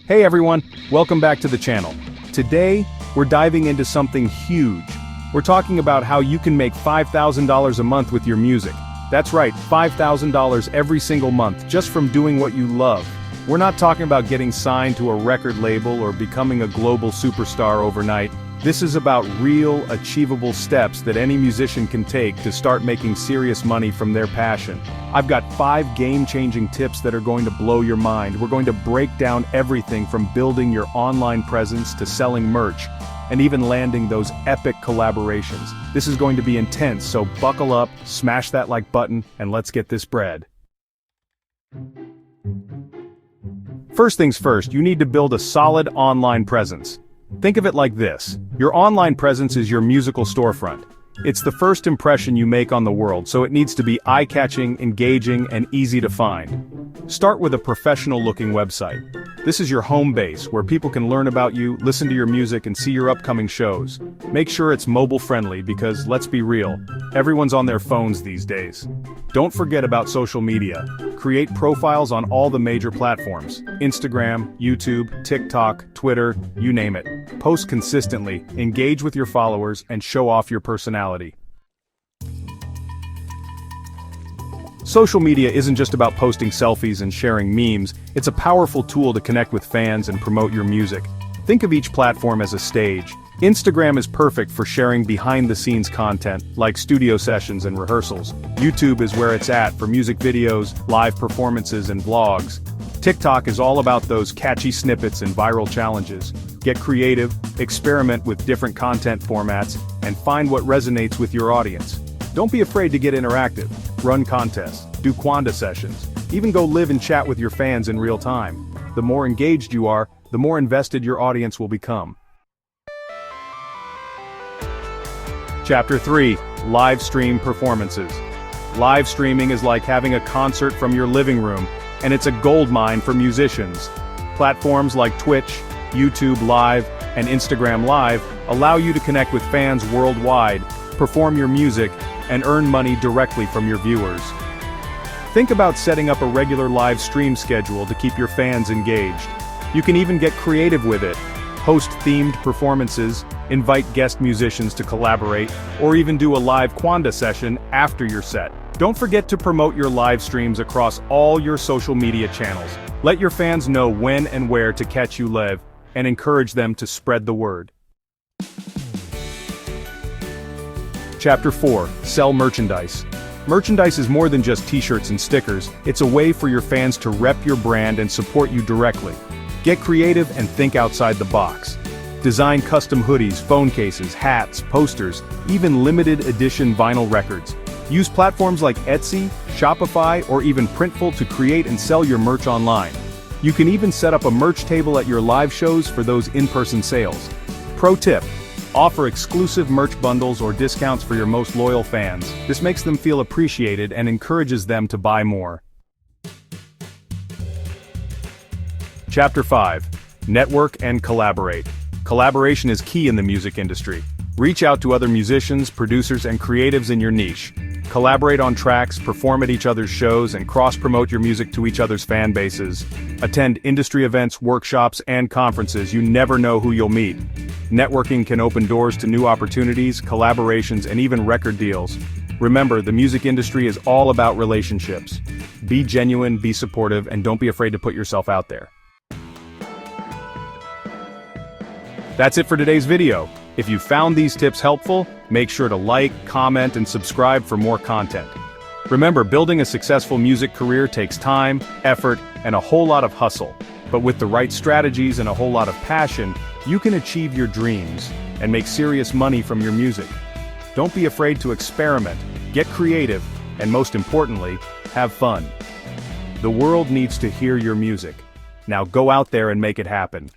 Hey everyone, welcome back to the channel. Today, we're diving into something huge. We're talking about how you can make $5,000 a month with your music. That's right, $5,000 every single month just from doing what you love. We're not talking about getting signed to a record label or becoming a global superstar overnight. This is about real, achievable steps that any musician can take to start making serious money from their passion. I've got 5 game-changing tips that are going to blow your mind. We're going to break down everything from building your online presence to selling merch, and even landing those epic collaborations. This is going to be intense, so buckle up, smash that like button, and let's get this bread. First things first, you need to build a solid online presence. Think of it like this. Your online presence is your musical storefront. It's the first impression you make on the world, so it needs to be eye-catching, engaging, and easy to find. Start with a professional-looking website. This is your home base, where people can learn about you, listen to your music, and see your upcoming shows. Make sure it's mobile-friendly because, let's be real, everyone's on their phones these days. Don't forget about social media. Create profiles on all the major platforms: Instagram, YouTube, TikTok, Twitter, you name it. Post consistently, engage with your followers, and show off your personality. Social media isn't just about posting selfies and sharing memes, it's a powerful tool to connect with fans and promote your music. Think of each platform as a stage. Instagram is perfect for sharing behind-the-scenes content, like studio sessions and rehearsals. YouTube is where it's at for music videos, live performances, and vlogs. TikTok is all about those catchy snippets and viral challenges. Get creative, experiment with different content formats, and find what resonates with your audience. Don't be afraid to get interactive. Run contests, do Quanda sessions, even go live and chat with your fans in real time. The more engaged you are, the more invested your audience will become. Chapter 3. Live stream performances. Live streaming is like having a concert from your living room, and it's a goldmine for musicians. Platforms like Twitch, YouTube Live, and Instagram Live allow you to connect with fans worldwide, perform your music, and earn money directly from your viewers. Think about setting up a regular live stream schedule to keep your fans engaged. You can even get creative with it. Host themed performances, invite guest musicians to collaborate, or even do a live Quanda session after your set. Don't forget to promote your live streams across all your social media channels. Let your fans know when and where to catch you live, and encourage them to spread the word. Chapter 4. Sell merchandise. Merchandise is more than just t-shirts and stickers, it's a way for your fans to rep your brand and support you directly. Get creative and think outside the box. Design custom hoodies, phone cases, hats, posters, even limited edition vinyl records. Use platforms like Etsy, Shopify, or even Printful to create and sell your merch online. You can even set up a merch table at your live shows for those in-person sales. Pro tip: offer exclusive merch bundles or discounts for your most loyal fans. This makes them feel appreciated and encourages them to buy more. Chapter 5. Network and collaborate. Collaboration is key in the music industry. Reach out to other musicians, producers, and creatives in your niche. Collaborate on tracks, perform at each other's shows, and cross-promote your music to each other's fan bases. Attend industry events, workshops, and conferences. You never know who you'll meet. Networking can open doors to new opportunities, collaborations, and even record deals. Remember, the music industry is all about relationships. Be genuine, be supportive, and don't be afraid to put yourself out there. That's it for today's video. If you found these tips helpful, make sure to like, comment, and subscribe for more content. Remember, building a successful music career takes time, effort, and a whole lot of hustle. But with the right strategies and a whole lot of passion, you can achieve your dreams and make serious money from your music. Don't be afraid to experiment, get creative, and most importantly, have fun. The world needs to hear your music. Now go out there and make it happen.